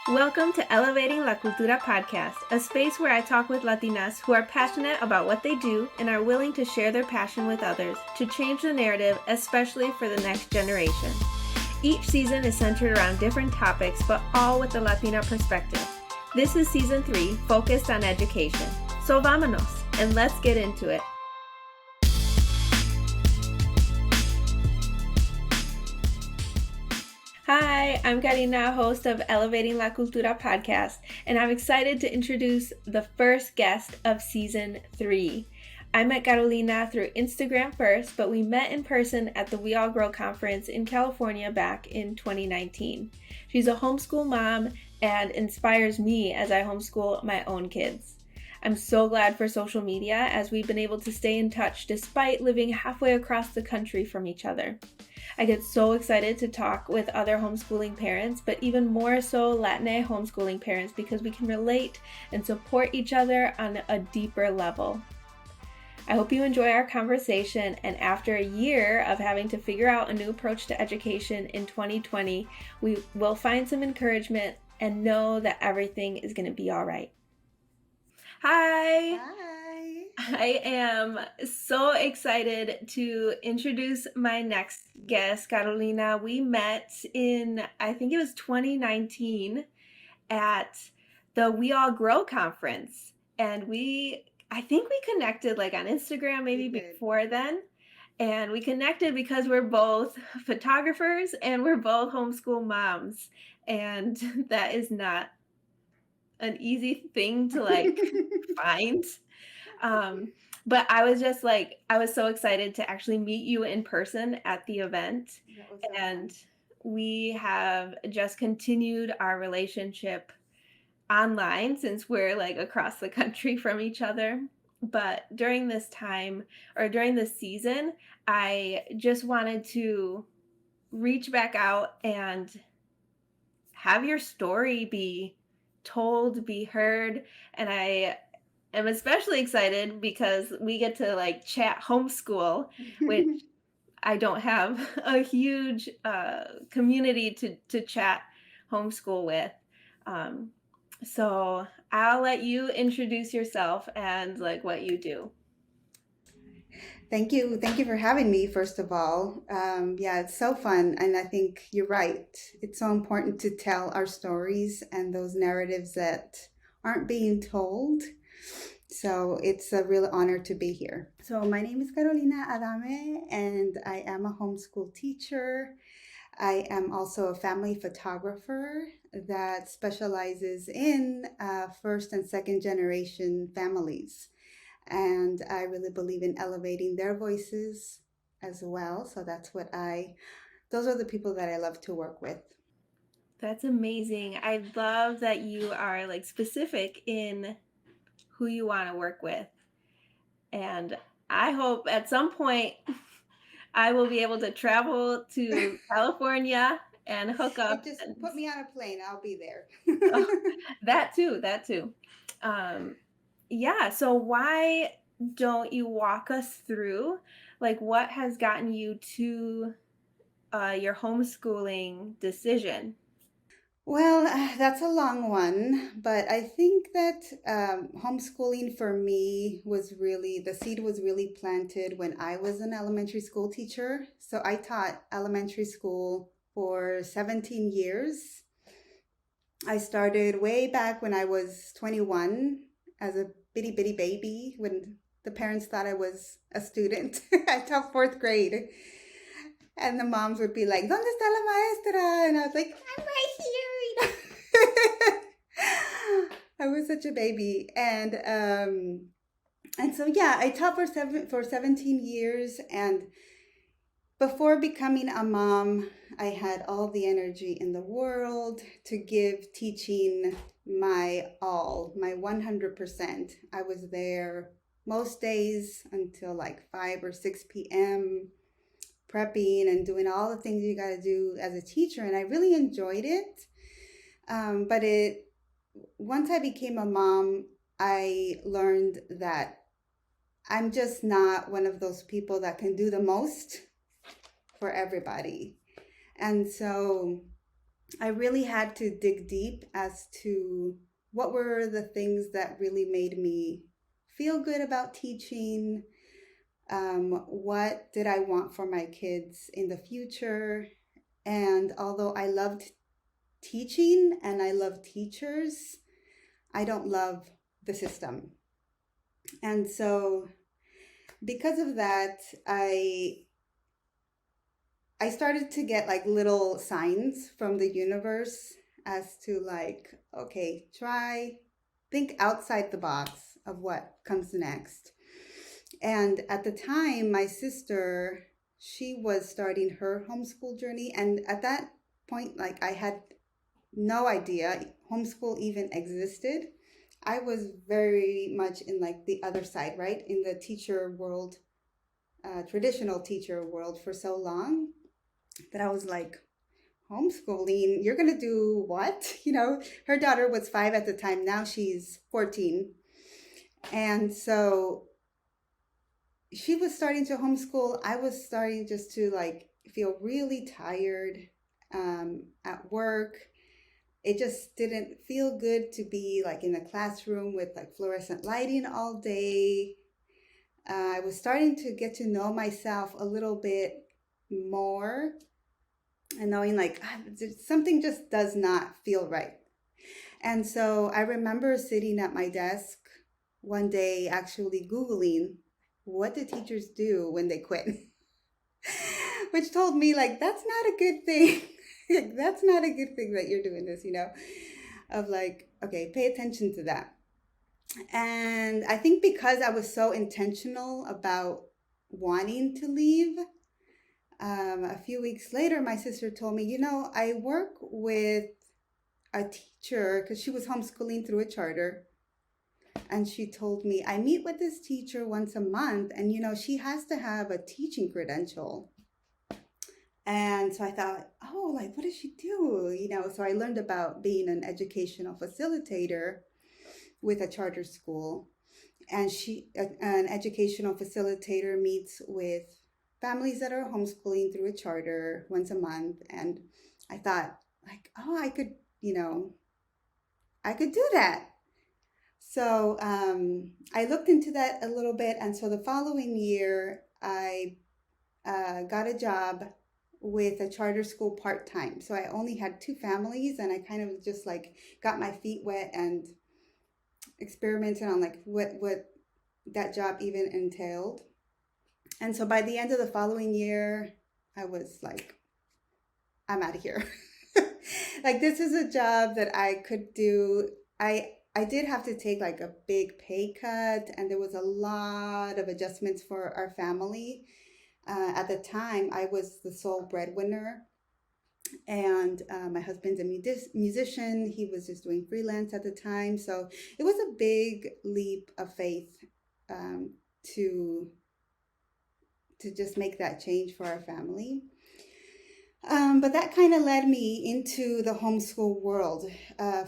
Welcome to Elevating la Cultura podcast, a space where I talk with Latinas who are passionate about what they do and are willing to share their passion with others to change the narrative, especially for the next generation. Each season is centered around different topics, but all with the Latina perspective. This is season 3, focused on education. So vámonos, and let's get into it. Hi, I'm Karina, host of Elevating la Cultura podcast, and I'm excited to introduce the first guest of season 3. I met Carolina through Instagram first, but we met in person at the We All Grow conference in California back in 2019. She's a homeschool mom and inspires me as I homeschool my own kids. I'm so glad for social media as we've been able to stay in touch despite living halfway across the country from each other. I get so excited to talk with other homeschooling parents, but even more so Latine homeschooling parents because we can relate and support each other on a deeper level. I hope you enjoy our conversation, and after a year of having to figure out a new approach to education in 2020, we will find some encouragement and know that everything is going to be all right. Hi! I am so excited to introduce my next guest, Carolina. We met in, I think it was 2019 at the We All Grow conference. And I think we connected like on Instagram maybe before then. And we connected because we're both photographers and we're both homeschool moms. And that is not an easy thing to like find. But I was so excited to actually meet you in person at the event. And we have just continued our relationship online since we're like across the country from each other. But during this time or during this season, I just wanted to reach back out and have your story be told, be heard. And I am especially excited because we get to like chat homeschool, which I don't have a huge community to chat homeschool with. So I'll let you introduce yourself and like what you do. Thank you for having me, first of all. Yeah, it's so fun, and I think you're right. It's so important to tell our stories and those narratives that aren't being told. So it's a real honor to be here. So my name is Carolina Adame, and I am a homeschool teacher. I am also a family photographer that specializes in first and second generation families. And I really believe in elevating their voices as well. So those are the people that I love to work with. That's amazing. I love that you are like specific in who you want to work with. And I hope at some point I will be able to travel to California and hook up. Just put me on a plane. I'll be there. That too. Yeah. So why don't you walk us through like what has gotten you to your homeschooling decision? Well, that's a long one, but I think that homeschooling for me the seed was really planted when I was an elementary school teacher. So I taught elementary school for 17 years. I started way back when I was 21 as a bitty baby when the parents thought I was a student. I taught 4th grade. And the moms would be like, ¿Dónde está la maestra? And I was like, I'm right here. I was such a baby. And so, yeah, I taught for 17 years. And before becoming a mom, I had all the energy in the world to give teaching my all, my 100%. I was there most days until like 5 or 6 p.m., prepping and doing all the things you got to do as a teacher. And I really enjoyed it. But once I became a mom, I learned that I'm just not one of those people that can do the most for everybody. And so I really had to dig deep as to what were the things that really made me feel good about teaching. What did I want for my kids in the future? And although I loved teaching and I love teachers, I don't love the system. And so because of that, I started to get like little signs from the universe as to like, okay, think outside the box of what comes next. And at the time, my sister, she was starting her homeschool journey. And at that point, like I had no idea homeschool even existed. I was very much in like the other side, right? In the teacher world, traditional teacher world for so long that I was like, homeschooling, you're going to do what? Her daughter was 5 at the time. Now she's 14. And so she was starting to homeschool. I was starting just to like feel really tired at work. It just didn't feel good to be like in a classroom with like fluorescent lighting all day. I was starting to get to know myself a little bit more and knowing like something just does not feel right. And so I remember sitting at my desk one day actually Googling, what do teachers do when they quit? Which told me like, that's not a good thing. That's not a good thing that you're doing this, of like, okay, pay attention to that. And I think because I was so intentional about wanting to leave, a few weeks later, my sister told me, I work with a teacher because she was homeschooling through a charter. And she told me, I meet with this teacher once a month, and she has to have a teaching credential. And so I thought, oh, like, what does she do? So I learned about being an educational facilitator with a charter school. And an educational facilitator meets with families that are homeschooling through a charter once a month. And I thought, like, oh, I could do that. So I looked into that a little bit. And so the following year, I got a job with a charter school part-time. So I only had 2 families, and I kind of just like got my feet wet and experimented on like what that job even entailed. And so by the end of the following year, I was like, I'm out of here. Like, this is a job that I could do. I did have to take like a big pay cut, and there was a lot of adjustments for our family. At the time, I was the sole breadwinner, and my husband's a musician. He was just doing freelance at the time. So it was a big leap of faith to just make that change for our family. But that kind of led me into the homeschool world.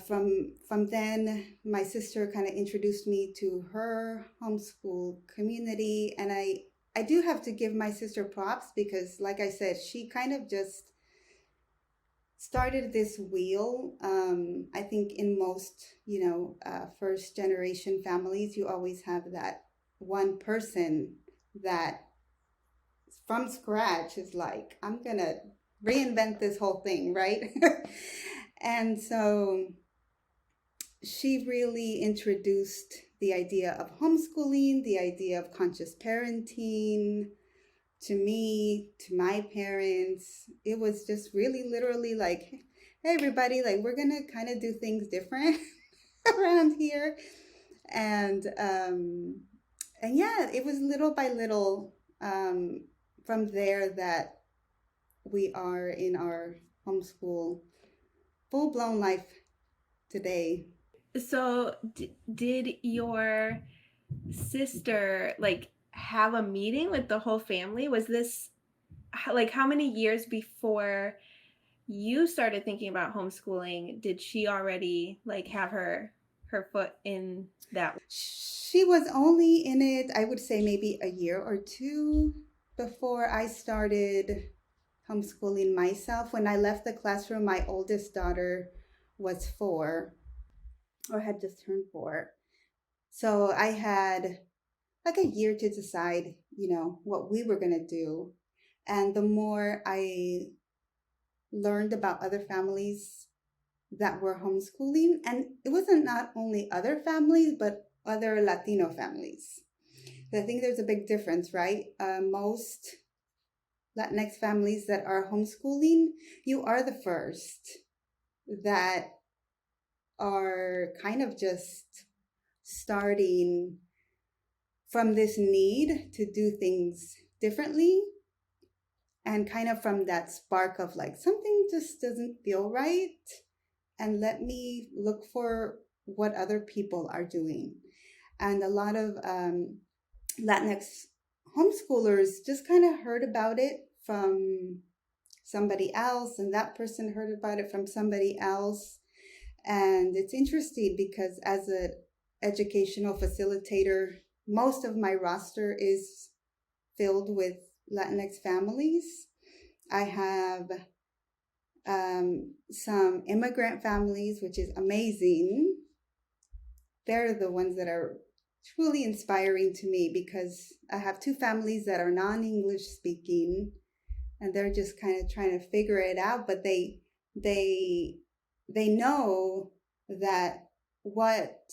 From then, my sister kind of introduced me to her homeschool community, and I do have to give my sister props because, like I said, she kind of just started this wheel. I think in most, first generation families, you always have that one person that from scratch is like, I'm gonna reinvent this whole thing, right? And so she really introduced the idea of homeschooling, the idea of conscious parenting to me, to my parents. It was just really literally like, hey, everybody, like, we're gonna kind of do things different around here. And yeah, it was little by little from there that we are in our homeschool full-blown life today. So did your sister like have a meeting with the whole family? Was this like how many years before you started thinking about homeschooling did she already like have her foot in that? She was only in it, I would say, maybe a year or two before I started homeschooling myself. When I left the classroom, my oldest daughter was 4 or had just turned 4. So I had like a year to decide, what we were going to do. And the more I learned about other families that were homeschooling, and it wasn't not only other families, but other Latino families. I think there's a big difference, right? Most Latinx families that are homeschooling, you are the first that are kind of just starting from this need to do things differently, and kind of from that spark of like something just doesn't feel right, and let me look for what other people are doing. And a lot of Latinx homeschoolers just kind of heard about it from somebody else, and that person heard about it from somebody else. And it's interesting because as an educational facilitator, most of my roster is filled with Latinx families. I have some immigrant families, which is amazing. They're the ones that are truly inspiring to me, because I have 2 families that are non-English speaking, and they're just kind of trying to figure it out, but they know that what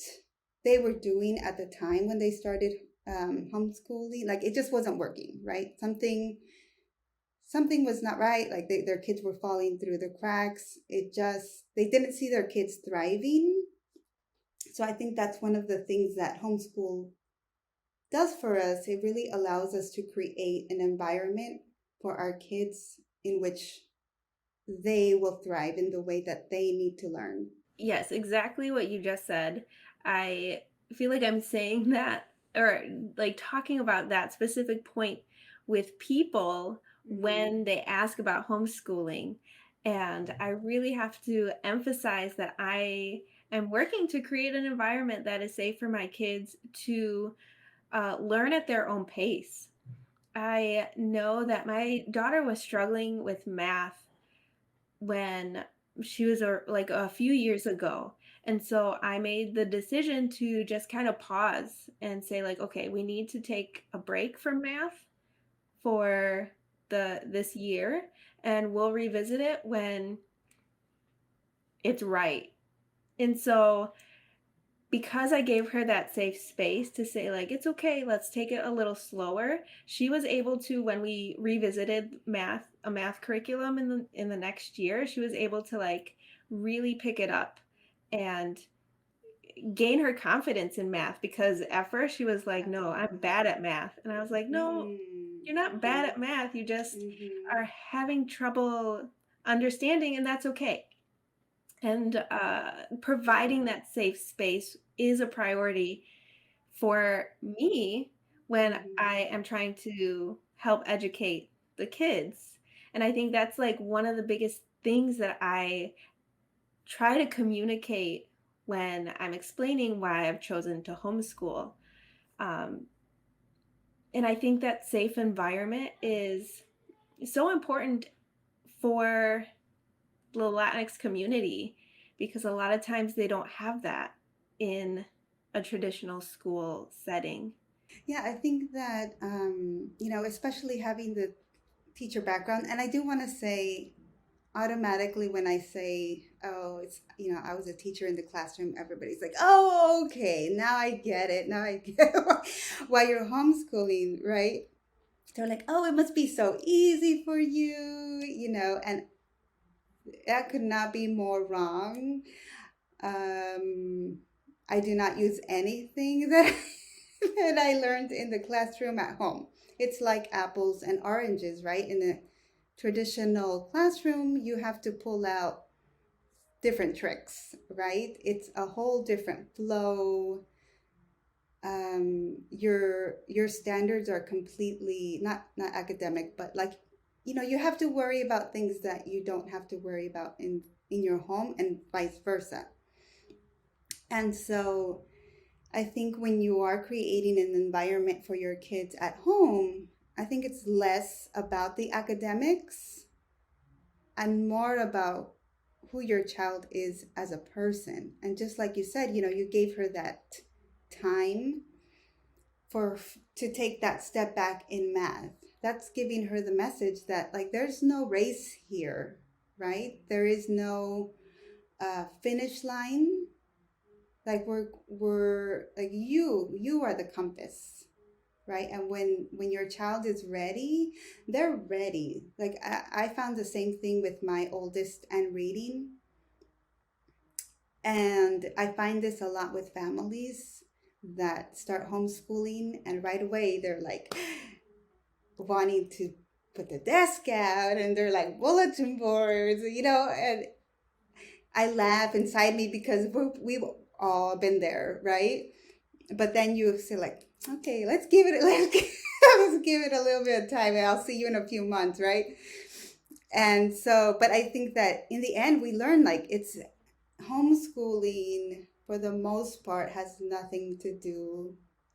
they were doing at the time when they started homeschooling, like it just wasn't working, right? Something was not right. Like their kids were falling through the cracks. They didn't see their kids thriving. So I think that's one of the things that homeschool does for us. It really allows us to create an environment for our kids in which they will thrive in the way that they need to learn. Yes, exactly what you just said. I feel like I'm saying that, or like talking about that specific point with people when they ask about homeschooling. And I really have to emphasize that I am working to create an environment that is safe for my kids to learn at their own pace. I know that my daughter was struggling with math when she was like a few years ago. And so I made the decision to just kind of pause and say like, okay, we need to take a break from math for this year, and we'll revisit it when it's right. And so because I gave her that safe space to say like, it's okay, let's take it a little slower, she was able to, when we revisited a math curriculum in the next year, she was able to like really pick it up and gain her confidence in math, because at first she was like, no, I'm bad at math. And I was like, no, you're not bad at math, you just are having trouble understanding, and that's okay. And providing that safe space is a priority for me when I am trying to help educate the kids. And I think that's like one of the biggest things that I try to communicate when I'm explaining why I've chosen to homeschool. Um, and I think that safe environment is so important for the Latinx community, because a lot of times they don't have that in a traditional school setting. Yeah, I think that, especially having the teacher background, and I do want to say automatically when I say, oh, it's, I was a teacher in the classroom, everybody's like, oh, okay, now I get it. Now I get why you're homeschooling, right? They're like, oh, it must be so easy for you, and that could not be more wrong. I do not use anything that that I learned in the classroom at home. It's like apples and oranges, right? In a traditional classroom, you have to pull out different tricks, right? It's a whole different flow. Your standards are completely not academic, but like, you have to worry about things that you don't have to worry about in your home, and vice versa. And so I think when you are creating an environment for your kids at home, I think it's less about the academics and more about who your child is as a person. And just like you said, you gave her that time to take that step back in math. That's giving her the message that like there's no race here, right? There is no finish line. Like we're like you are the compass, right? And when your child is ready, they're ready. Like I found the same thing with my oldest and reading. And I find this a lot with families that start homeschooling, and right away they're like wanting to put the desk out, and they're like bulletin boards, and I laugh inside me because we've all been there, right? But then you say like, okay, let's give it let's give it a little bit of time, and I'll see you in a few months, right? And so, but I think that in the end we learn like it's homeschooling for the most part has nothing to do,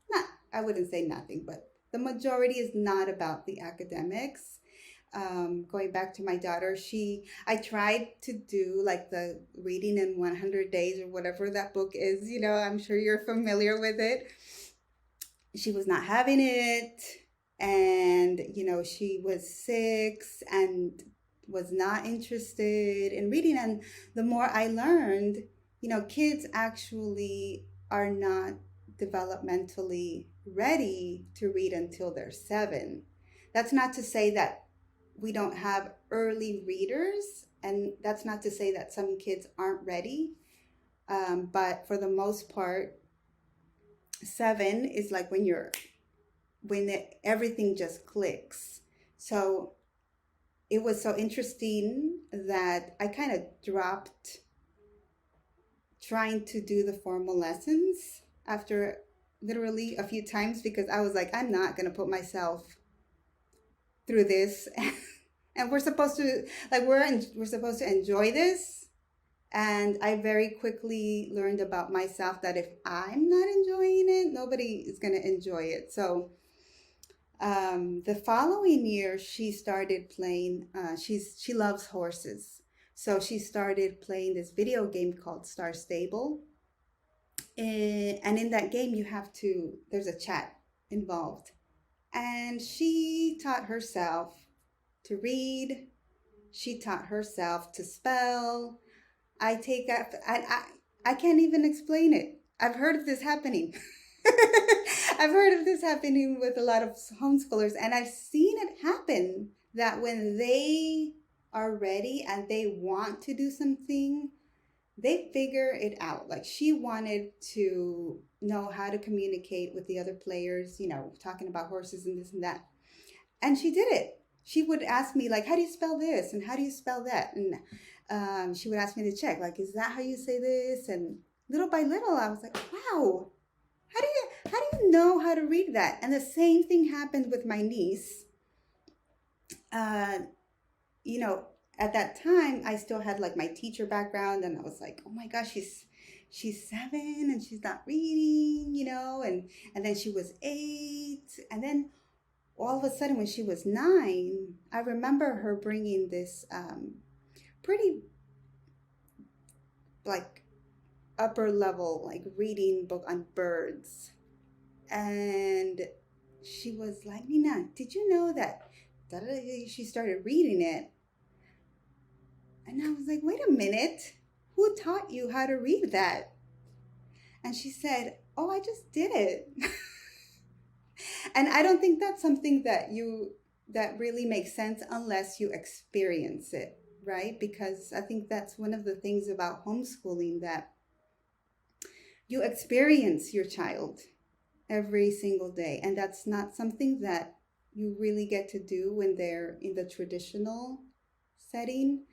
not, I wouldn't say nothing, but the majority is not about the academics. Going back to my daughter, I tried to do like the reading in 100 days or whatever that book is, I'm sure you're familiar with it. She was not having it. And, she was 6 and was not interested in reading. And the more I learned, kids actually are not developmentally ready to read until they're 7. That's not to say that we don't have early readers, and that's not to say that some kids aren't ready. But for the most part, 7 is like everything just clicks. So it was so interesting that I kind of dropped trying to do the formal lessons after literally a few times, because I was like, I'm not going to put myself through this. And we're supposed to we're supposed to enjoy this. And I very quickly learned about myself that if I'm not enjoying it, nobody is going to enjoy it. So the following year, she started playing. She loves horses, so she started playing this video game called Star Stable. And in that game, there's a chat involved, and she taught herself to read. She taught herself to spell. I can't even explain it. I've heard of this happening. I've heard of this happening with a lot of homeschoolers, and I've seen it happen that when they are ready and they want to do something, they figure it out. Like she wanted to know how to communicate with the other players, talking about horses and this and that. And she did it. She would ask me like, how do you spell this? And how do you spell that? And she would ask me to check, like, is that how you say this? And little by little, I was like, wow, how do you know how to read that? And the same thing happened with my niece. At that time, I still had like my teacher background, and I was like, oh my gosh, she's 7 and she's not reading, and then she was 8, and then all of a sudden when she was 9, I remember her bringing this pretty like upper level like reading book on birds, and she was like, Nina, did you know that she started reading it? And I was like, wait a minute, who taught you how to read that? And she said, oh, I just did it. And I don't think that's something that really makes sense unless you experience it, right? Because I think that's one of the things about homeschooling, that you experience your child every single day. And that's not something that you really get to do when they're in the traditional setting.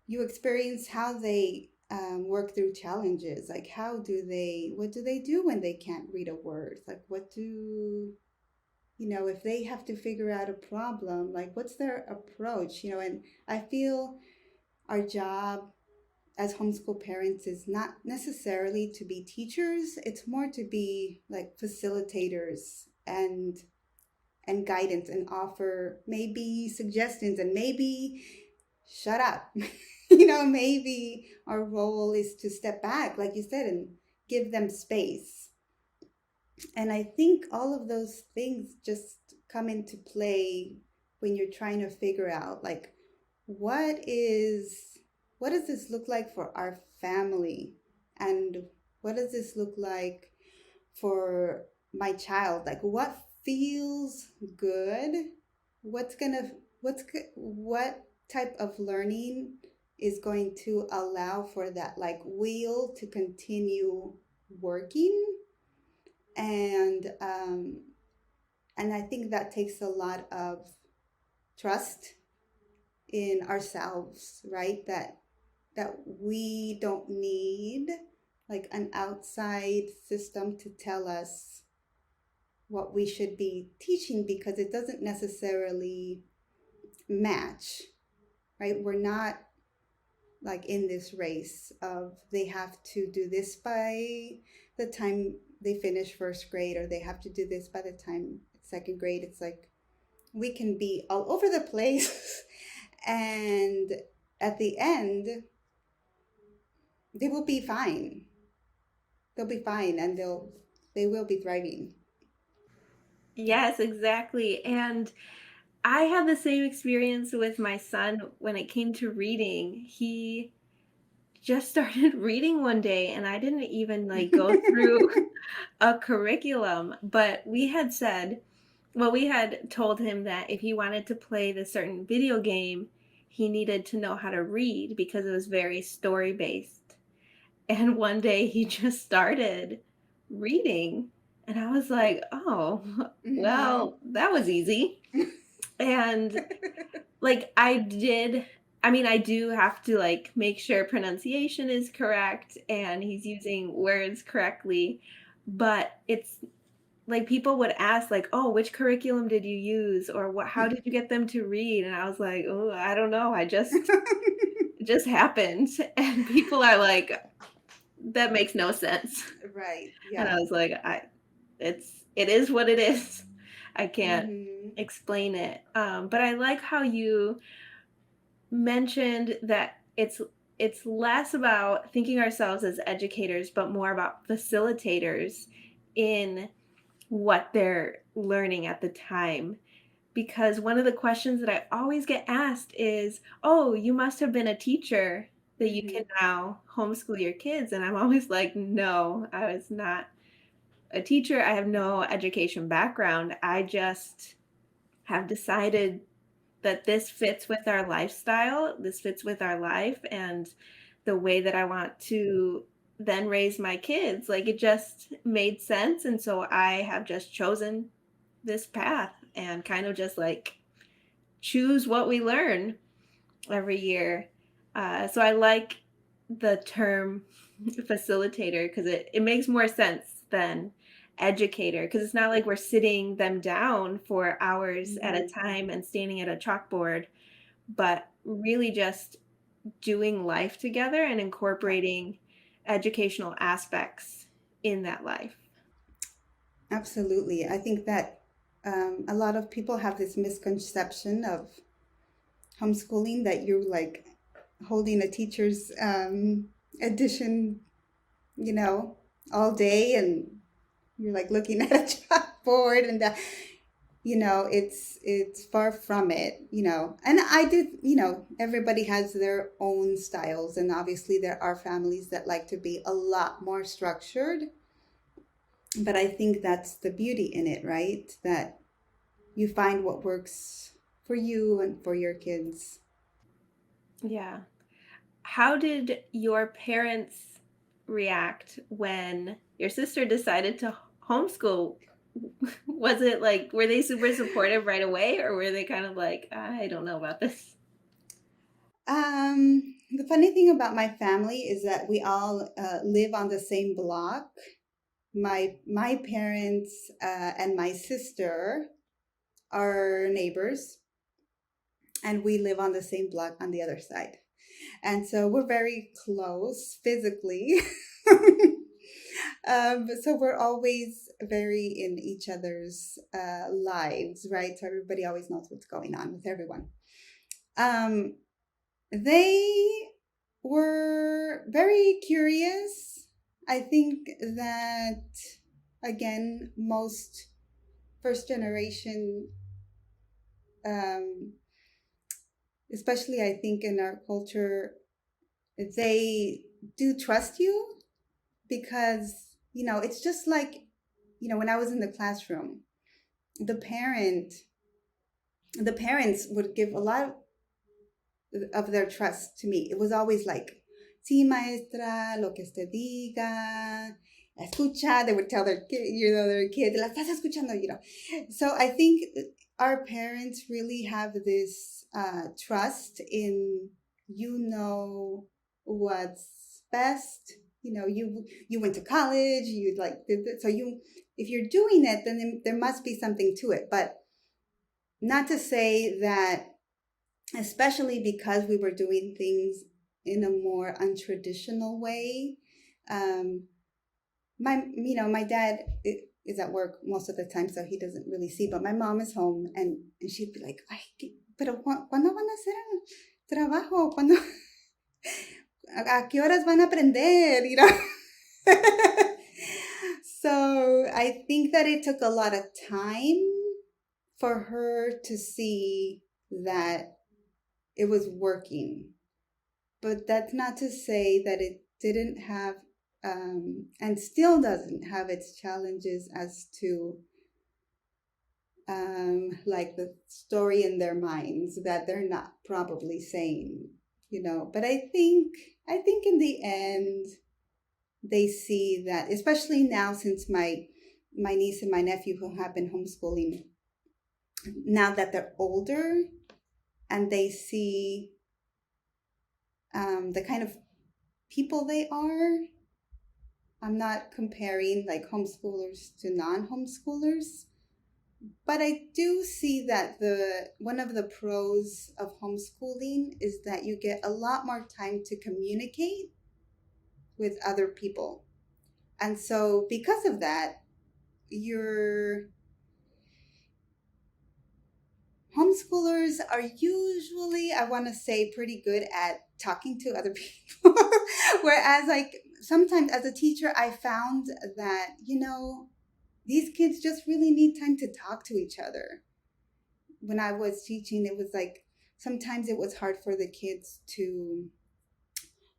You experience how they work through challenges. Like what do they do when they can't read a word? Like if they have to figure out a problem, like what's their approach? And I feel our job as homeschool parents is not necessarily to be teachers. It's more to be like facilitators and guidance, and offer maybe suggestions, and maybe shut up. Maybe our role is to step back, like you said, and give them space. And I think all of those things just come into play when you're trying to figure out, like, what is what does this look like for our family, and what does this look like for my child? Like, what feels good? What type of learning is going to allow for that, like, wheel to continue working? And I think that takes a lot of trust in ourselves, right? That we don't need like an outside system to tell us what we should be teaching, because it doesn't necessarily match, right? We're not like in this race of they have to do this by the time they finish first grade, or they have to do this by the time second grade. It's like we can be all over the place and at the end they will be fine. They'll be fine, and they will be thriving. Yes, exactly. And I had the same experience with my son when it came to reading. He just started reading one day and I didn't even like go through a curriculum, but we had told him that if he wanted to play the certain video game, he needed to know how to read because it was very story based. And one day he just started reading and I was like, "Oh, Mm-hmm. well, that was easy." And like I do have to like make sure pronunciation is correct and he's using words correctly, but it's like people would ask like, "Oh, which curriculum did you use?" or "What how did you get them to read?" And I was like, "Oh, I don't know. It just happened." And people are like, "That makes no sense." Right. And I Yeah. was like, it is what it is. I can't Mm-hmm. explain it." But I like how you mentioned that it's less about thinking ourselves as educators but more about facilitators in what they're learning at the time, because one of the questions that I always get asked is, "Oh, you must have been a teacher that you Mm-hmm. can now homeschool your kids." And I'm always like, "No, I was not a teacher. I have no education background. I just have decided that this fits with our lifestyle, this fits with our life and the way that I want to then raise my kids. Like it just made sense. And so I have just chosen this path and kind of just like choose what we learn every year." So I like the term facilitator because it makes more sense than educator, because it's not like we're sitting them down for hours at a Mm-hmm. time and standing at a chalkboard, but really just doing life together and incorporating educational aspects in that life. Absolutely. I think that a lot of people have this misconception of homeschooling, that you're like holding a teacher's edition, you know, all day, and you're like looking at a chalkboard, and it's far from it. And I did, everybody has their own styles, and obviously there are families that like to be a lot more structured, but I think that's the beauty in it, right? That you find what works for you and for your kids. Yeah. How did your parents react when your sister decided to homeschool? Was it like, were they super supportive right away, or were they kind of like, I don't know about this? The funny thing about my family is that we all live on the same block. My parents and my sister are neighbors, and we live on the same block on the other side. And so we're very close physically. So we're always very in each other's lives, right? So everybody always knows what's going on with everyone. Um, They were very curious. I think that, again, most first generation, um, especially I think in our culture, they do trust you because, it's just like, when I was in the classroom, the parent, the parents would give a lot of their trust to me. It was always like, sí, maestra, lo que usted diga, escucha. They would tell their kid, their kid, la estás escuchando. So I think our parents really have this trust in, what's best. You went to college, you like did this, so if you're doing it, then there must be something to it. But not to say that, especially because we were doing things in a more untraditional way. My dad is at work most of the time, so he doesn't really see. But my mom is home, and she'd be like, "Ay, pero ¿cuándo van a hacer el trabajo? ¿A qué horas van a aprender?" So I think that it took a lot of time for her to see that it was working. But that's not to say that it didn't have, and still doesn't have, its challenges as to, like the story in their minds that they're not probably saying. But I think in the end, they see that, especially now, since my niece and my nephew who have been homeschooling, now that they're older, and they see the kind of people they are. I'm not comparing like homeschoolers to non-homeschoolers, but I do see that one of the pros of homeschooling is that you get a lot more time to communicate with other people. And so because of that, your homeschoolers are usually, I want to say, pretty good at talking to other people. Whereas, like, sometimes as a teacher, I found that, these kids just really need time to talk to each other. When I was teaching, it was like sometimes it was hard for the kids to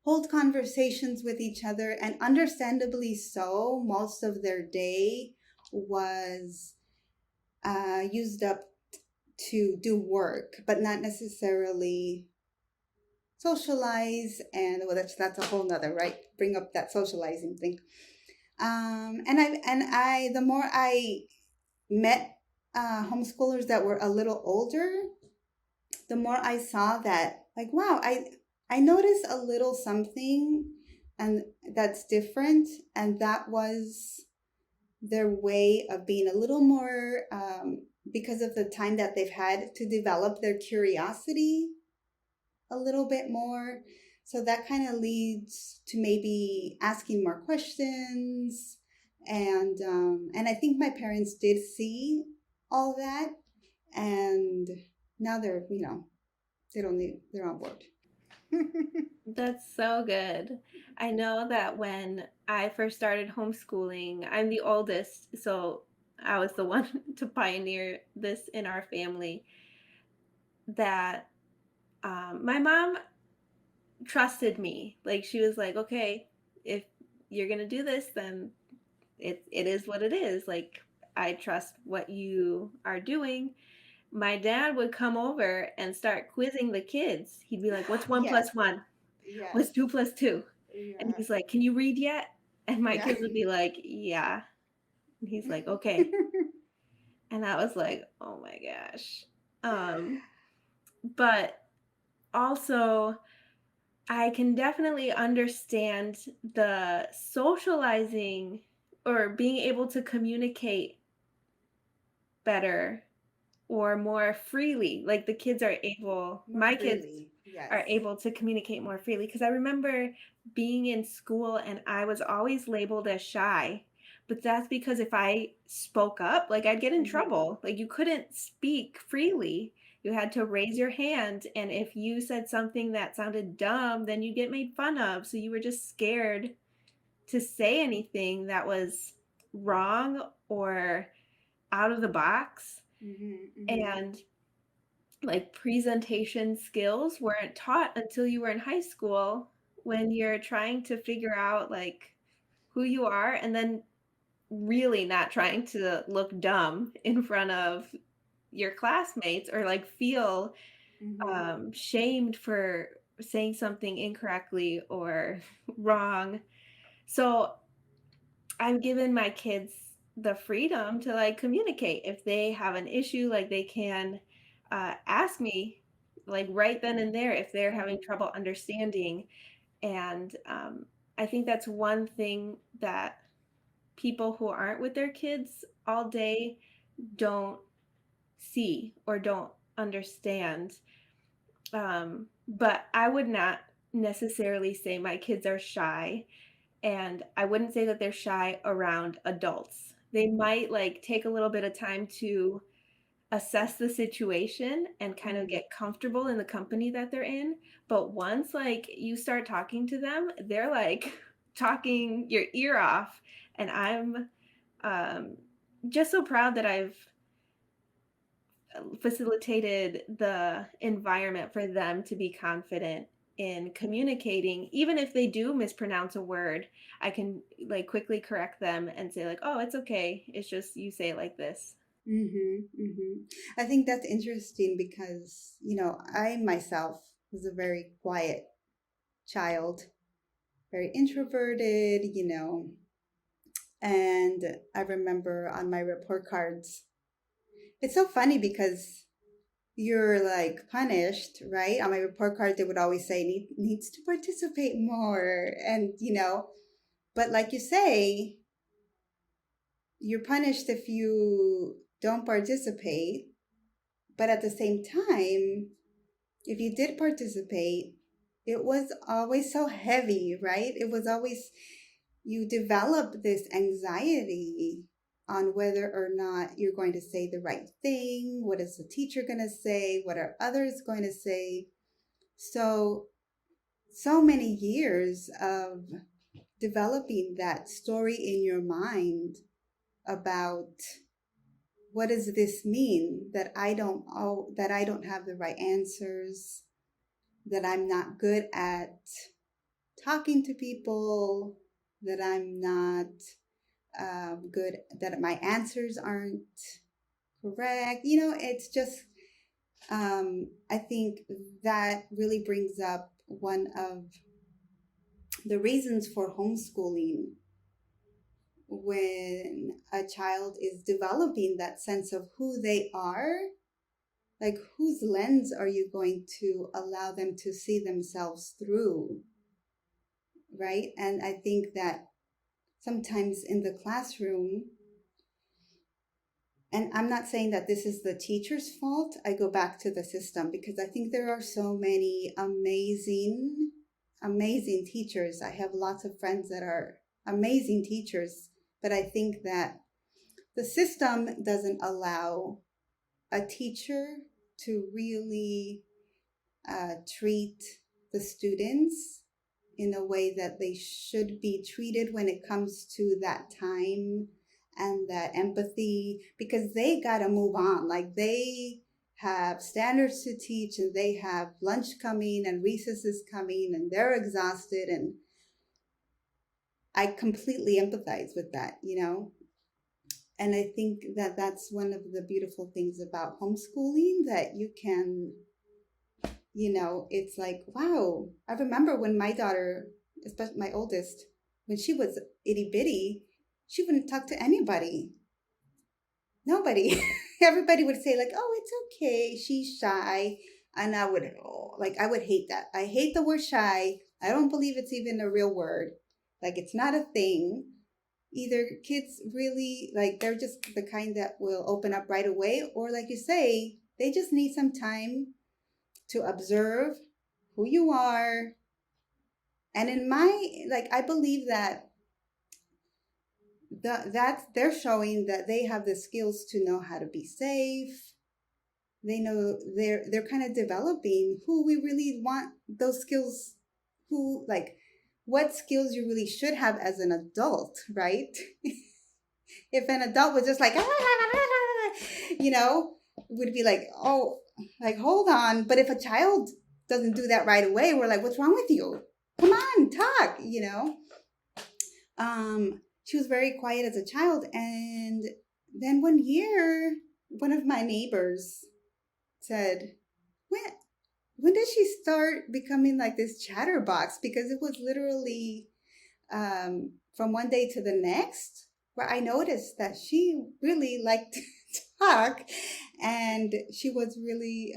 hold conversations with each other, and understandably so. Most of their day was used up to do work, but not necessarily socialize. And well, that's a whole nother, right? Bring up that socializing thing. And I the more I met homeschoolers that were a little older, the more I saw that, like, wow, I noticed a little something, and that's different, and that was their way of being a little more, because of the time that they've had to develop their curiosity a little bit more. So that kind of leads to maybe asking more questions. And I think my parents did see all that, and now they're on board. That's so good. I know that when I first started homeschooling, I'm the oldest, so I was the one to pioneer this in our family. That my mom trusted me. Like she was like, okay, if you're gonna do this, then it is what it is. Like I trust what you are doing. My dad would come over and start quizzing the kids. He'd be like, "What's one Yes, plus one? yes, What's two plus two?" And yeah, he's like, "Can you read yet?" And my yeah. kids would be like, "Yeah." And he's like, "Okay." And I was like, "Oh my gosh." Um, but also I can definitely understand the socializing or being able to communicate better or more freely. Like the kids are able, More my kids freely, are yes. able to communicate more freely. Because I remember being in school and I was always labeled as shy. But that's because if I spoke up, like I'd get in Hmm. trouble. Like you couldn't speak freely. You had to raise your hand, and if you said something that sounded dumb, then you get made fun of. So you were just scared to say anything that was wrong or out of the box. And like presentation skills weren't taught until you were in high school, when you're trying to figure out like who you are, and then really not trying to look dumb in front of your classmates or like feel shamed for saying something incorrectly or wrong. So I've given my kids the freedom to like communicate. If they have an issue, like they can ask me like right then and there if they're having trouble understanding. And I think that's one thing that people who aren't with their kids all day don't see or don't understand. But I would not necessarily say my kids are shy, and I wouldn't say that they're shy around adults. They might like take a little bit of time to assess the situation and kind of get comfortable in the company that they're in. But once like you start talking to them, they're like talking your ear off. And I'm just so proud that I've facilitated the environment for them to be confident in communicating. Even if they do mispronounce a word, I can like quickly correct them and say like, oh, it's okay, it's just you say it like this. I think that's interesting because, I myself was a very quiet child, very introverted, and I remember on my report cards, it's so funny because you're like punished, right? On my report card, they would always say needs to participate more. And, but like you say, you're punished if you don't participate. But at the same time, if you did participate, it was always so heavy, right? It was always, you develop this anxiety on whether or not you're going to say the right thing. What is the teacher going to say? What are others going to say? So many years of developing that story in your mind about what does this mean, that I don't have the right answers, that I'm not good at talking to people, that I'm not good, that my answers aren't correct. It's just, I think that really brings up one of the reasons for homeschooling. When a child is developing that sense of who they are, like whose lens are you going to allow them to see themselves through, right? And I think that sometimes in the classroom, and I'm not saying that this is the teacher's fault, I go back to the system because I think there are so many amazing, amazing teachers. I have lots of friends that are amazing teachers, but I think that the system doesn't allow a teacher to really treat the students in a way that they should be treated when it comes to that time and that empathy, because they got to move on. Like they have standards to teach and they have lunch coming and recess is coming and they're exhausted. And I completely empathize with that, And I think that that's one of the beautiful things about homeschooling, that you can, it's like, wow. I remember when my daughter, especially my oldest, when she was itty bitty, she wouldn't talk to anybody. Nobody. Everybody would say like, oh, it's okay, she's shy. And I would hate that. I hate the word shy. I don't believe it's even a real word. Like it's not a thing. Either kids really, like, they're just the kind that will open up right away, or like you say, they just need some time to observe who you are. And I believe that that's they're showing that they have the skills to know how to be safe, they know they're kind of developing who we really want those skills, who like what skills you really should have as an adult, right? If an adult was just like you know, would be like, oh, like hold on. But if a child doesn't do that right away, we're like, what's wrong with you? Come on, talk, you know. She was very quiet as a child, and then one year one of my neighbors said, when when did she start becoming like this chatterbox? Because it was literally from one day to the next where I noticed that she really liked to talk, and she was really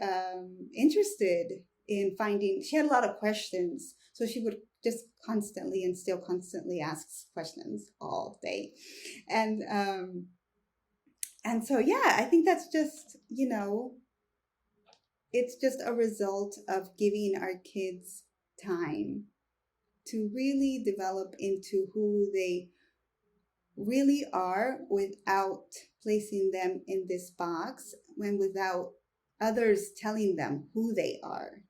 interested in finding. She had a lot of questions, so she would just constantly and still constantly asks questions all day, and um, and so yeah, I think that's just, you know, it's just a result of giving our kids time to really develop into who they really are without placing them in this box, when without others telling them who they are.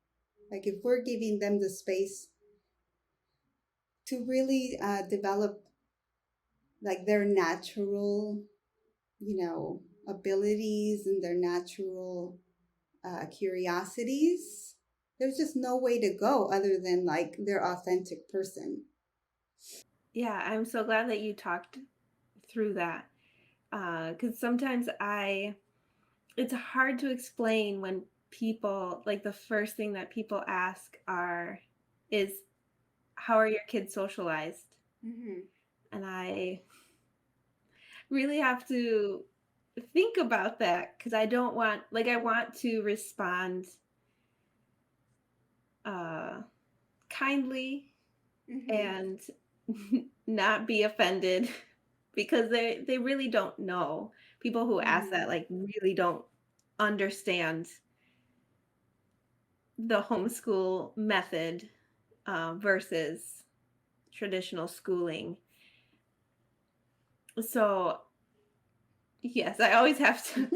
Like if we're giving them the space to really develop like their natural, you know, abilities and their natural curiosities, there's just no way to go other than like their authentic person. Yeah, I'm so glad that you talked through that. Because sometimes it's hard to explain when people, like the first thing that people ask is, how are your kids socialized? Mm-hmm. And I really have to think about that because I don't want, like, I want to respond uh, kindly Mm-hmm. and not be offended because they really don't know. People who ask that Mm-hmm. like really don't understand the homeschool method versus traditional schooling. So yes, I always have to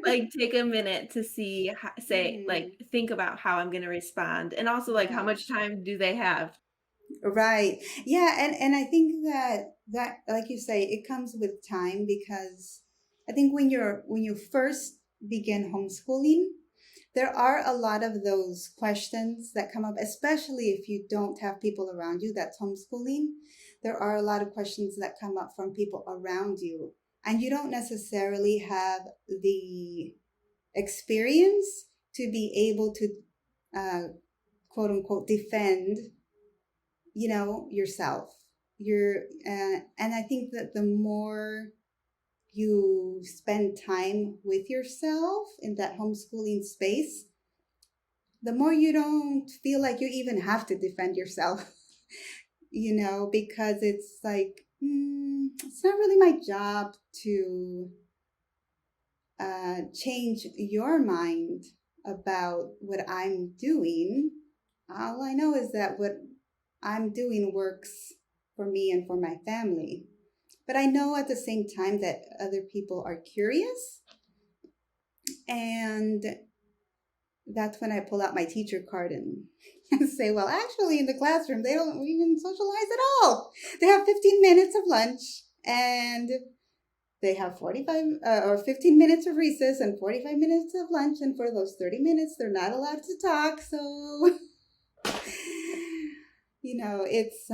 like take a minute to see say like Mm-hmm. think about how I'm going to respond, and also like how Yeah. much time do they have. Right. Yeah, and I think that like you say, it comes with time, because I think when you first begin homeschooling, there are a lot of those questions that come up, especially if you don't have people around you that's homeschooling. There are a lot of questions that come up from people around you, and you don't necessarily have the experience to be able to uh, quote unquote defend, you know, yourself. You're and I think that the more you spend time with yourself in that homeschooling space, the more you don't feel like you even have to defend yourself. You know, because it's like, it's not really my job to change your mind about what I'm doing. All I know is that what I'm doing works for me and for my family. But I know at the same time that other people are curious. And that's when I pull out my teacher card and say, well, actually, in the classroom, they don't even socialize at all. They have 15 minutes of lunch, and they have 45 or 15 minutes of recess and 45 minutes of lunch. And for those 30 minutes, they're not allowed to talk. So, you know, it's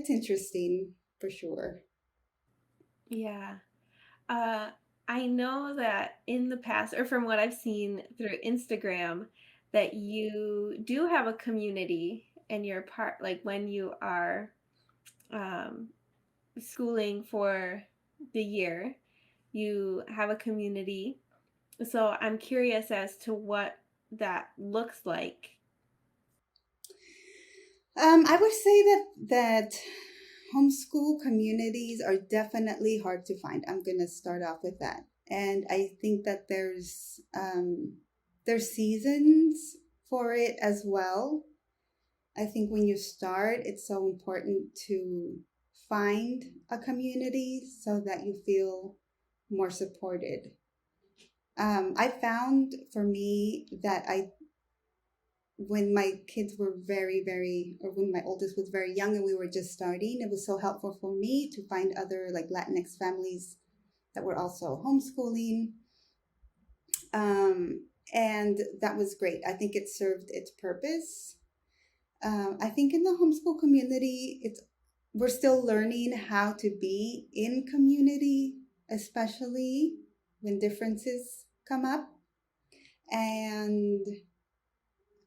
interesting for sure. Yeah. Uh, I know that in the past, or from what I've seen through Instagram, that you do have a community and you're part, like when you are um, schooling for the year, you have a community. So I'm curious as to what that looks like. I would say that homeschool communities are definitely hard to find. I'm gonna start off with that, and I think that there's seasons for it as well. I think when you start, it's so important to find a community so that you feel more supported. I found for me that when my kids were or when my oldest was very young and we were just starting, it was so helpful for me to find other like Latinx families that were also homeschooling. And that was great. I think it served its purpose. I think in the homeschool community, we're still learning how to be in community, especially when differences come up. And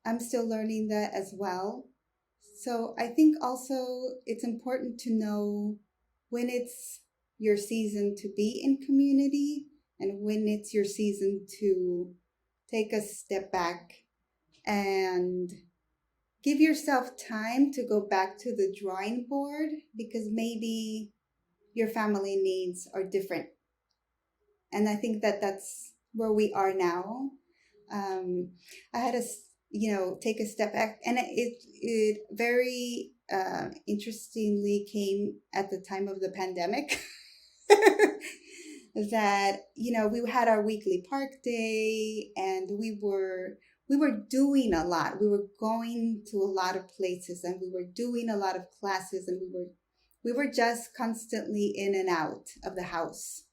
I'm still learning that as well. So I think also it's important to know when it's your season to be in community and when it's your season to take a step back and give yourself time to go back to the drawing board, because maybe your family needs are different. And I think that that's where we are now. I had to, take a step back, and it very interestingly came at the time of the pandemic. That we had our weekly park day, and we were doing a lot. We were going to a lot of places, and we were doing a lot of classes, and we were just constantly in and out of the house.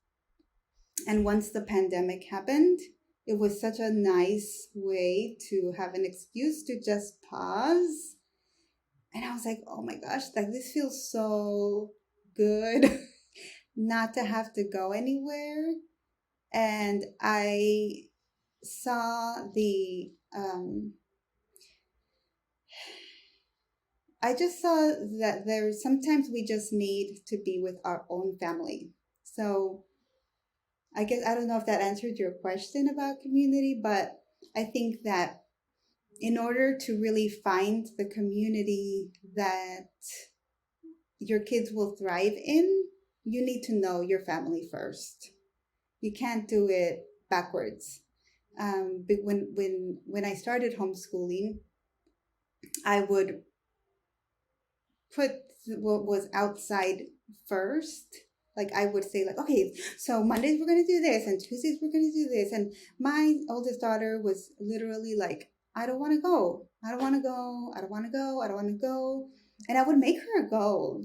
And once the pandemic happened, it was such a nice way to have an excuse to just pause. And I was like, oh my gosh, like this feels so good not to have to go anywhere. And I saw I just saw that sometimes we just need to be with our own family. So I guess I don't know if that answered your question about community, but I think that in order to really find the community that your kids will thrive in, you need to know your family first. You can't do it backwards. But when I started homeschooling, I would put what was outside first. Like I would say, like, okay, so Mondays we're gonna do this, and Tuesdays we're gonna do this. And my oldest daughter was literally like, I don't want to go, I don't want to go, I don't want to go, I don't want to go, and I would make her go,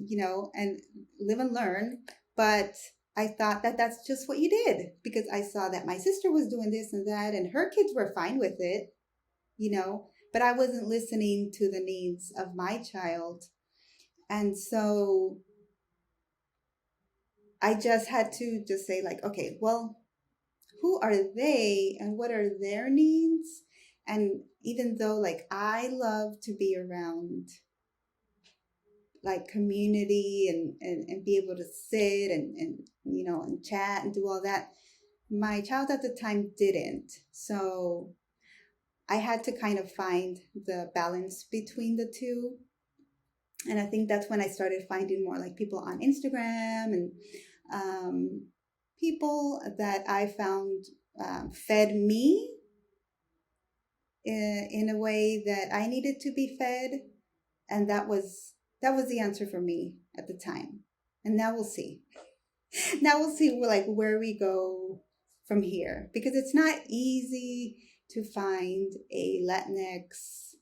and live and learn. But I thought that that's just what you did, because I saw that my sister was doing this and that, and her kids were fine with it, but I wasn't listening to the needs of my child. And so I just had to just say, like, okay, well, who are they and what are their needs? And even though, like, I love to be around like community and be able to sit and chat and do all that, my child at the time didn't. So I had to kind of find the balance between the two. And I think that's when I started finding more like people on Instagram and people that I found fed me in a way that I needed to be fed, and that was the answer for me at the time. And now we'll see. Now we'll see where we go from here, because it's not easy to find a Latinx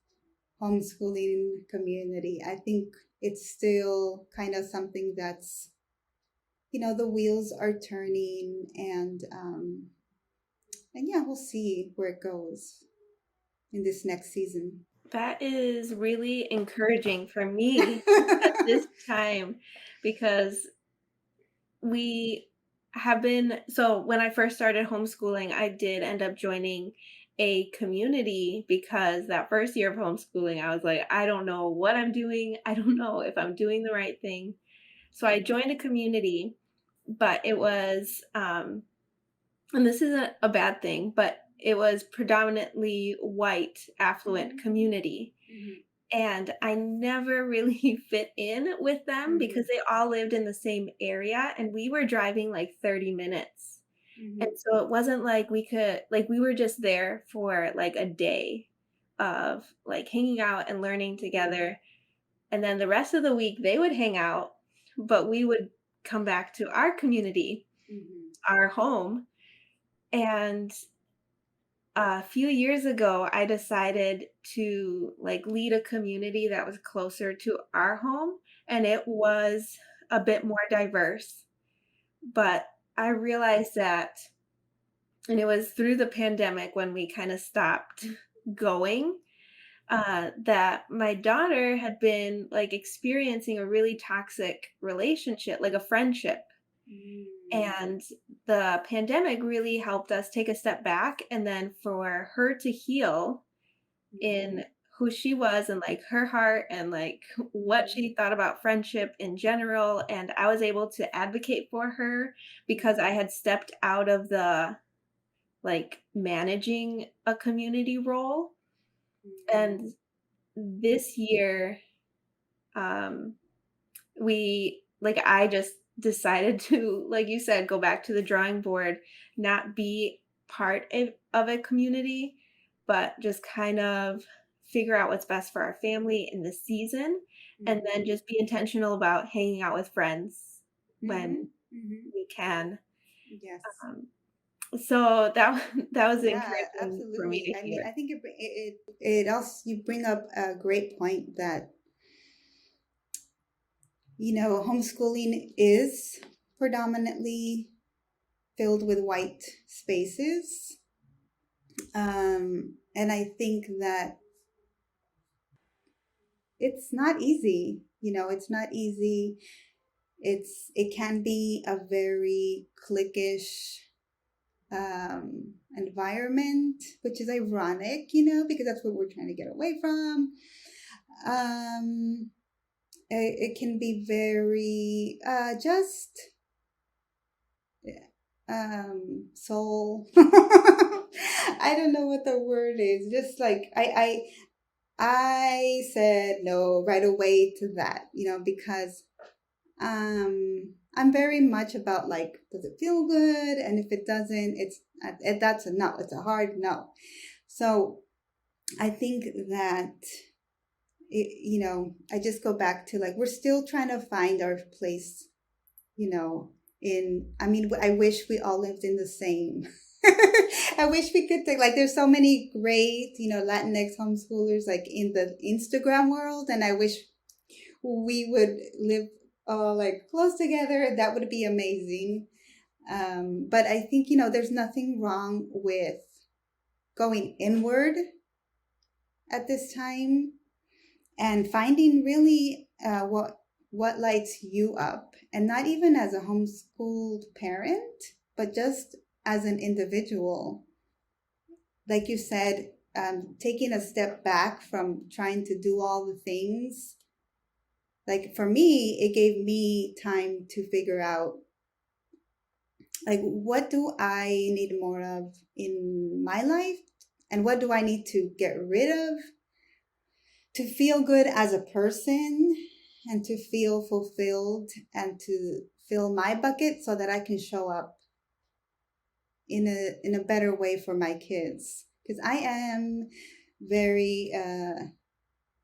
homeschooling community. I think it's still kind of something that's, the wheels are turning, and yeah, we'll see where it goes in this next season. That is really encouraging for me at this time, because we have been so when I first started homeschooling, I did end up joining a community, because that first year of homeschooling, I was like, I don't know what I'm doing. I don't know if I'm doing the right thing. So I joined a community, but it was, and this isn't a bad thing, but it was predominantly white, affluent community. Mm-hmm. And I never really fit in with them because they all lived in the same area and we were driving like 30 minutes. Mm-hmm. And so it wasn't like we were just there for like a day of like hanging out and learning together. And then the rest of the week they would hang out, but we would come back to our community, our home. And a few years ago, I decided to like lead a community that was closer to our home, and it was a bit more diverse. But I realized that, and it was through the pandemic when we kind of stopped going, that my daughter had been like experiencing a really toxic relationship, like a friendship. Mm. And the pandemic really helped us take a step back and then for her to heal Mhm. in who she was and like her heart and like what Mhm. she thought about friendship in general. And I was able to advocate for her because I had stepped out of the like managing a community role. And this year, um, I just decided to, like you said, go back to the drawing board, not be part of a community, but just kind of figure out what's best for our family in the season, and then Mhm. just be intentional about hanging out with friends Mhm. when Mhm. we can. Yes. Um, so that was Yeah, encouraging for me absolutely. to I mean, hear. I think it also, you bring up a great point that, homeschooling is predominantly filled with white spaces. And I think that it's not easy. It's not easy. It can be a very cliquish environment, which is ironic, because that's what we're trying to get away from. Um, it can be very just soul. I don't know what the word is. Just like I said no right away to that, because I'm very much about like, does it feel good? And if it doesn't, that's a no. It's a hard no. So I think that I just go back to like, we're still trying to find our place, you know, I mean, I wish we all lived in the same. I wish we could take, like, there's so many great, Latinx homeschoolers like in the Instagram world. And I wish we would live like close together. That would be amazing. But I think, there's nothing wrong with going inward at this time and finding really what lights you up, and not even as a homeschooled parent, but just as an individual. Like you said, taking a step back from trying to do all the things. Like for me, it gave me time to figure out, like, what do I need more of in my life, and what do I need to get rid of to feel good as a person and to feel fulfilled and to fill my bucket so that I can show up in a better way for my kids, because I am very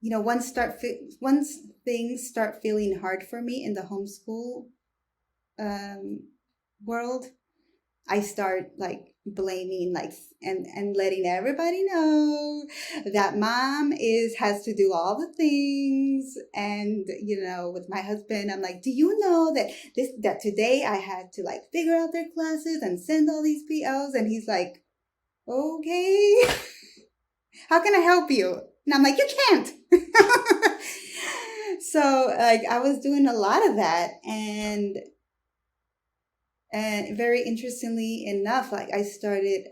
once things start feeling hard for me in the homeschool um, world, I start like blaming, like, and letting everybody know that mom has to do all the things. And with my husband, I'm like, do you know that today I had to like figure out their classes and send all these POs? And he's like, okay, how can I help you? And I'm like, you can't. So like I was doing a lot of that, and very interestingly enough, like I started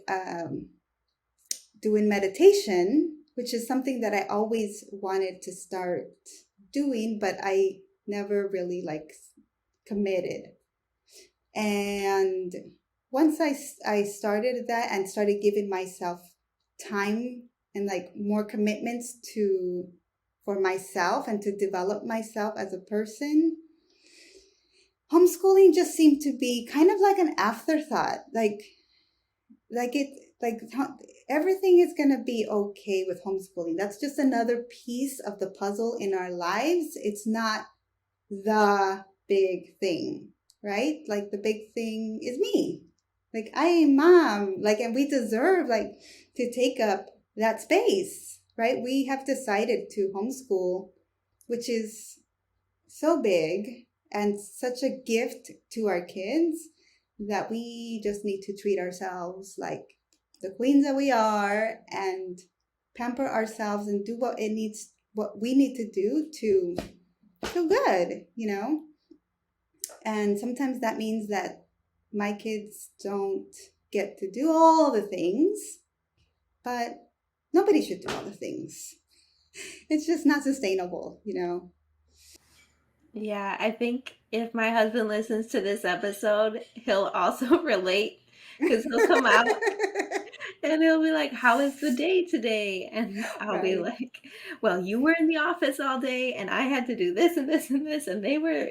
doing meditation, which is something that I always wanted to start doing, but I never really like committed. And once I started that and started giving myself time and like more commitments for myself and to develop myself as a person, homeschooling just seemed to be kind of like an afterthought. Like it like everything is going to be okay with homeschooling. That's just another piece of the puzzle in our lives. It's not the big thing, right? Like the big thing is me. Like, I am mom, like, and we deserve like to take up that space, right? We have decided to homeschool, which is so big and such a gift to our kids that we just need to treat ourselves like the queens that we are and pamper ourselves and do what we need to do to feel good, you know? And sometimes that means that my kids don't get to do all the things, but nobody should do all the things. It's just not sustainable, you know? Yeah, I think if my husband listens to this episode, he'll also relate because he'll come out and he'll be like, "How is the day today?" And I'll be Right. like, "Well, you were in the office all day and I had to do this and this and this, and they were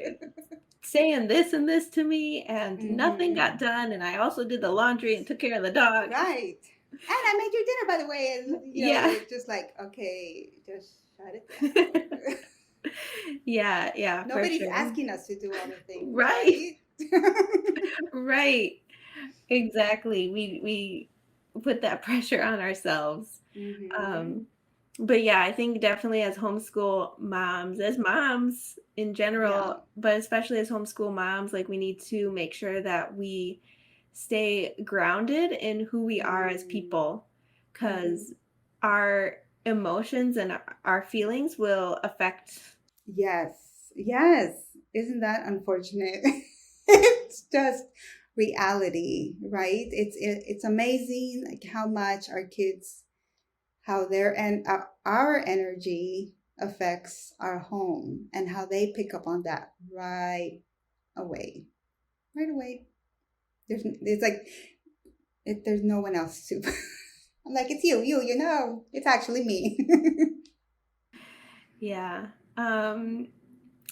saying this and this to me, and nothing got Hmm. done. And I also did the laundry and took care of the dog." Right. And I made you dinner, by the way. And, Yeah. it's just like, okay, just shut it down. Yeah, yeah, for Nobody's sure. asking us to do all the things, Right. right? Right. Exactly. We put that pressure on ourselves. Hmm. Um, but yeah, I think definitely as homeschool moms, as moms in Yeah. general, but especially as homeschool moms, like we need to make sure that we stay grounded in who we are as people, Mm-hmm. because our emotions and our feelings will affect. Yes. Yes. Isn't that unfortunate? It's just reality, right? It's amazing like how much our kids, how their and our energy affects our home and how they pick up on that right away. Right away. There's like there's no one else to. I'm like, it's you, it's actually me. Yeah. Um,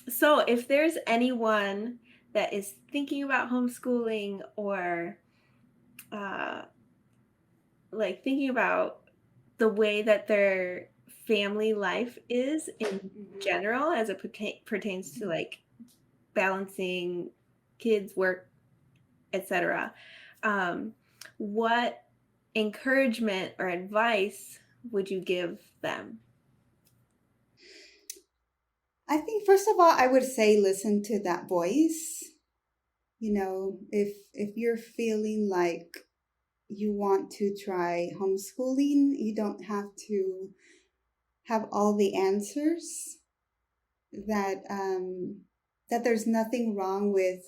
so if there's anyone that is thinking about homeschooling or uh, like thinking about the way that their family life is in Mhm. general as it pertains to like balancing kids, work, etc. Um, what encouragement or advice would you give them? I think first of all, I would say listen to that voice. If you're feeling like you want to try homeschooling, you don't have to have all the answers. That there's nothing wrong with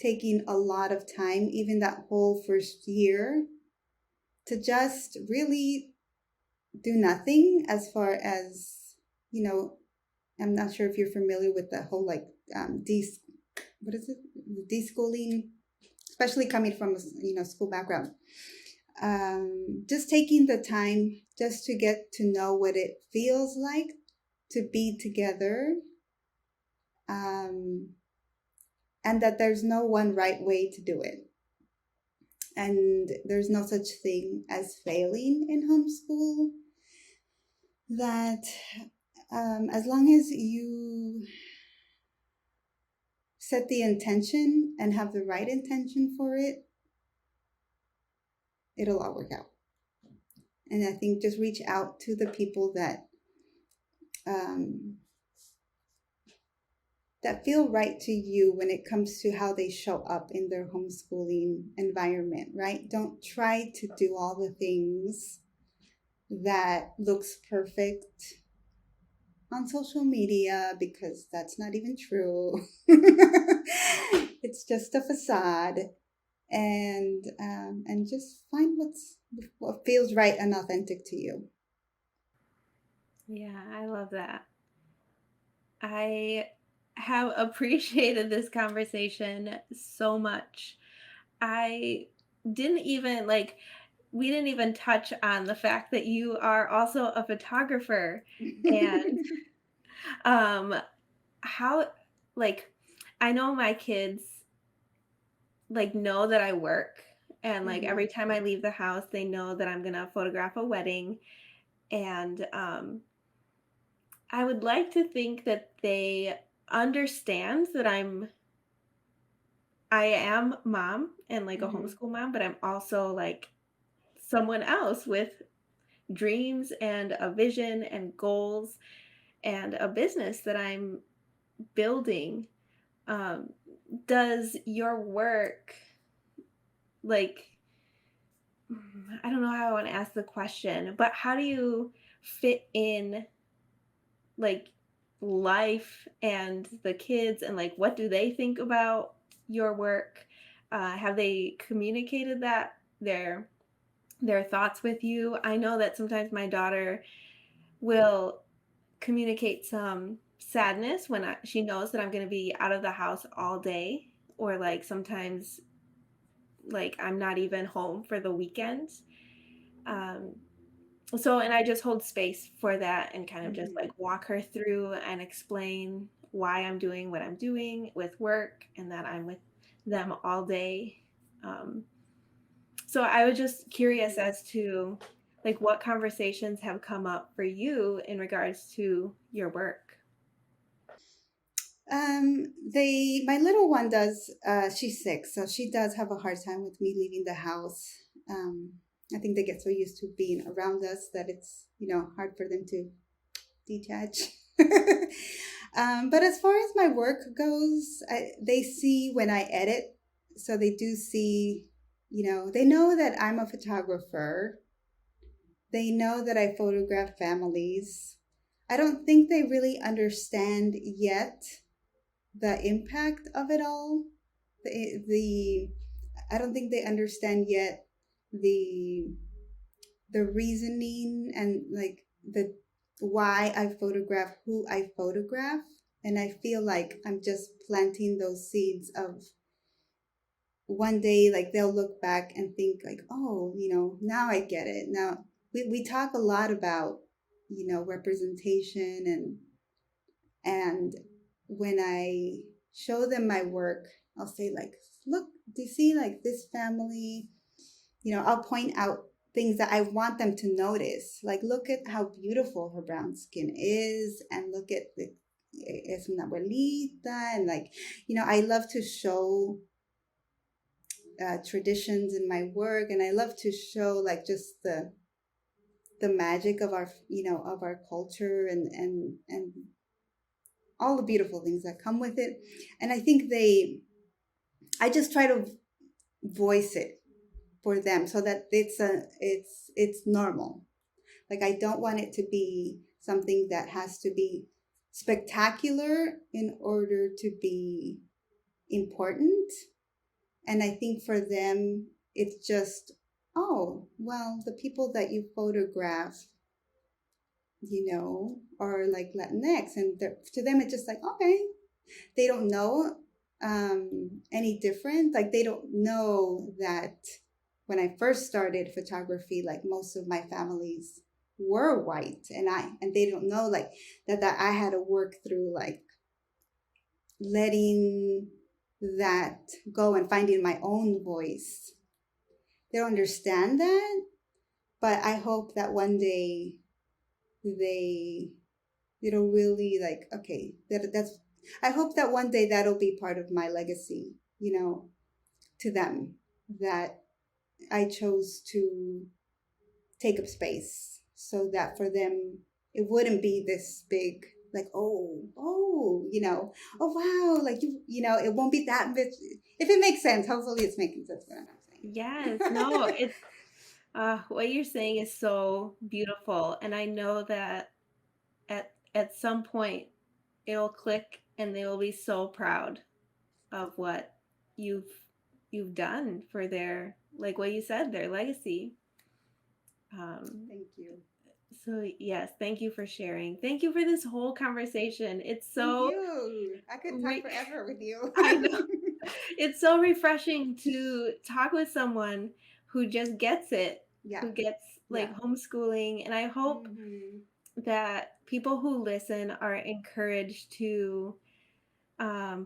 taking a lot of time, even that whole first year, to just really do nothing as far as, you know, I'm not sure if you're familiar with the whole like what is it? Deschooling, especially coming from a school background. Just taking the time just to get to know what it feels like to be together, um, and that there's no one right way to do it, and there's no such thing as failing in homeschool. That as long as you set the intention and have the right intention for it, it'll all work out. And I think just reach out to the people um, that feel right to you when it comes to how they show up in their homeschooling environment, right? Don't try to do all the things that looks perfect on social media because that's not even true. It's just a facade, and just find what feels right and authentic to you. Yeah, I love that. I have appreciated this conversation so much. I didn't even like we didn't even touch on the fact that you are also a photographer, and um how like I know my kids like know that I work, and like Hmm. every time I leave the house they know that I'm going to photograph a wedding, and I would like to think that they understand that I'm I am mom and like a Hmm. homeschool mom, but I'm also like someone else with dreams and a vision and goals and a business that I'm building. Um, does your work like I don't know how I want to ask the question, but how do you fit in like life and the kids and like what do they think about your work? Have they communicated that their thoughts with you? I know that sometimes my daughter will communicate some sadness when she knows that I'm going to be out of the house all day, or like sometimes like I'm not even home for the weekend. Um, so, and I just hold space for that and kind of just like Hmm. walk her through and explain why I'm doing what I'm doing with work and that I'm with them all day. Um, so I was just curious as to like what conversations have come up for you in regards to your work. My little one does, she's 6, so she does have a hard time with me leaving the house. Um, I think they get so used to being around us that it's, hard for them to detach. But as far as my work goes, they see when I edit. So they do see, they know that I'm a photographer. They know that I photograph families. I don't think they really understand yet the impact of it all. The I don't think they understand yet the the reasoning and like the why I photograph who I photograph. And I feel like I'm just planting those seeds of one day, like they'll look back and think like, oh, now I get it. Now we talk a lot about, representation and when I show them my work, I'll say like, look, do you see like this family? I'll point out things that I want them to notice. Like, look at how beautiful her brown skin is, and look at the es una abuelita, and like, I love to show traditions in my work, and I love to show like just the magic of our of our culture and all the beautiful things that come with it. And I think I just try to voice it for them so that it's normal. Like I don't want it to be something that has to be spectacular in order to be important. And I think for them it's just, oh, well, the people that you photograph, are like Latinx, and to them it's just like, okay, they don't know any different. Like they don't know that when I first started photography, like most of my families were white, and they don't know like that I had to work through like letting that go and finding my own voice. They don't understand that, but I hope that one day they it'll really like, okay, that's I hope that one day that'll be part of my legacy, to them, that I chose to take up space so that for them it wouldn't be this big like, oh, oh wow, like it won't be that much. If it makes sense, hopefully it's making sense what I'm Yes, saying. no, it's what you're saying is so beautiful, and I know that at some point it'll click and they will be so proud of what you've you've done for their like what you said, their legacy. Um, Thank you. so yes, thank you for sharing. Thank you for this whole conversation. It's Thank so you. I could talk re- forever with you. I know it's so refreshing to talk with someone who just gets it, Yeah. who gets like Yeah. homeschooling, and I hope Hmm. that people who listen are encouraged to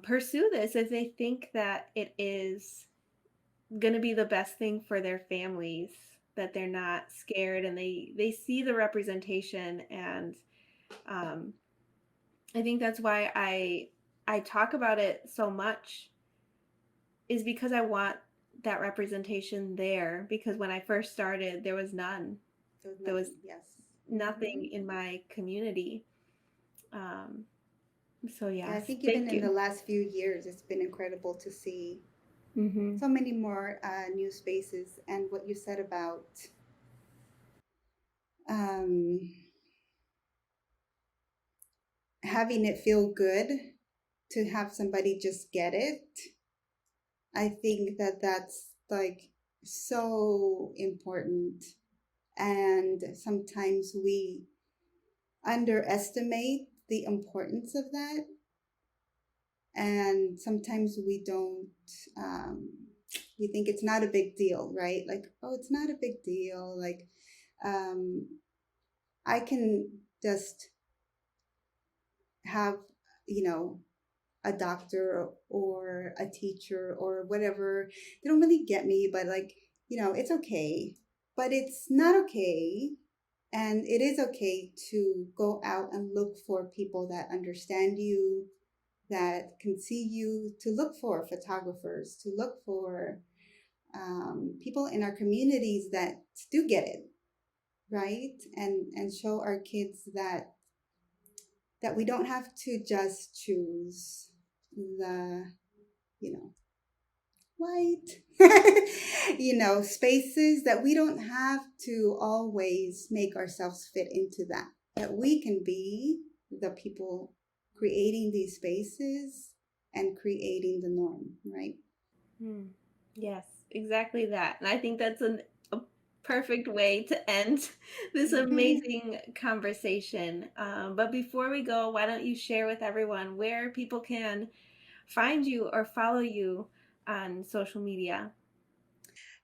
pursue this if they think that it is going to be the best thing for their families, that they're not scared and they see the representation. And um, I think that's why I talk about it so much is because I want that representation there, because when I first started, there was none. There was yes. nothing in my community. So Yeah, I yes, think even thank in the you. last few years, it's been incredible to see Mm-hmm. so many more new spaces. And what you said about um, having it feel good to have somebody just get it, I think that that's like so important. And sometimes we underestimate the importance of that. And sometimes we don't, um, we think it's not a big deal, right? Like, oh, it's not a big deal. Like, um, I can just have, you know, a doctor or a teacher or whatever. They don't really get me, but like, it's okay. But it's not okay. And it is okay to go out and look for people that understand you, that can see you, to look for photographers, to look for people in our communities that do get it, right? And show our kids that we don't have to just choose the, you know, white, spaces, that we don't have to always make ourselves fit into that we can be the people creating these spaces and creating the norm, right? Yes, exactly that. And I think that's a perfect way to end this amazing conversation. But before we go, why don't you share with everyone where people can find you or follow you on social media?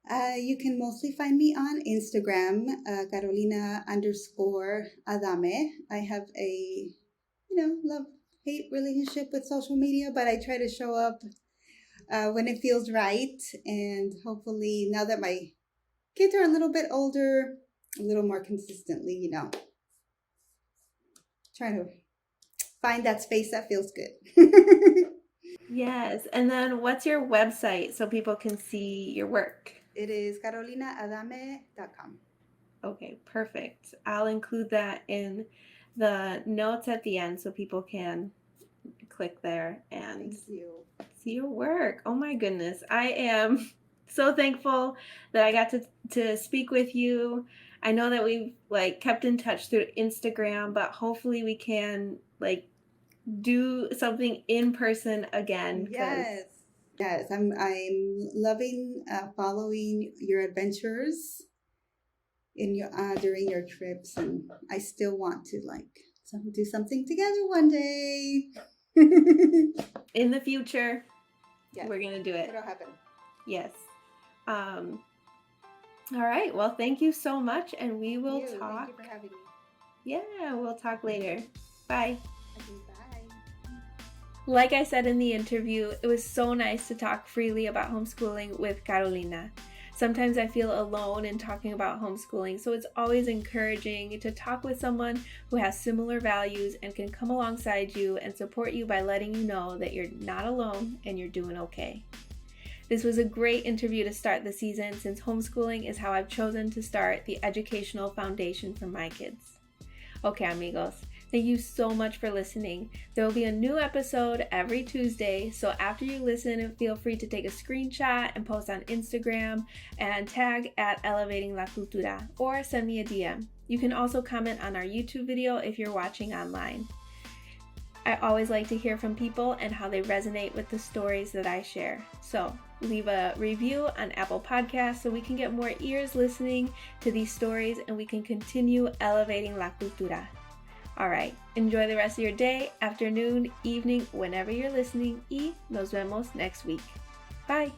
You can mostly find me on Instagram, Carolina underscore Adame. I have a, love hate relationship with social media, but I try to show up when it feels right. And hopefully, now that my kids are a little bit older, a little more consistently, trying to find that space that feels good. Yes. And then what's your website so people can see your work? It is carolinaadame.com. Okay, perfect. I'll include that in the notes at the end so people can click there and Thank you. see your work. Oh my goodness. I am so thankful that I got to speak with you. I know that we've like kept in touch through Instagram, but hopefully we can like do something in person again. Yes. Yes, I'm loving following your adventures in your during your trips, and I still want to do something together one day. In the future, Yes, we're gonna do it. it'll happen. Yes. All right. Well, thank you so much, and we will Thank talk. you for having me. Yeah, we'll talk later. Bye. Okay, bye. Like I said in the interview, it was so nice to talk freely about homeschooling with Carolina. Sometimes I feel alone in talking about homeschooling, so it's always encouraging to talk with someone who has similar values and can come alongside you and support you by letting you know that you're not alone and you're doing okay. This was a great interview to start the season, since homeschooling is how I've chosen to start the educational foundation for my kids. Okay, amigos, thank you so much for listening. There will be a new episode every Tuesday, so after you listen, feel free to take a screenshot and post on Instagram and tag at Elevating la Cultura, or send me a DM. You can also comment on our YouTube video if you're watching online. I always like to hear from people and how they resonate with the stories that I share. So leave a review on Apple Podcasts so we can get more ears listening to these stories and we can continue elevating la cultura. All right, enjoy the rest of your day, afternoon, evening, whenever you're listening, y nos vemos next week. Bye.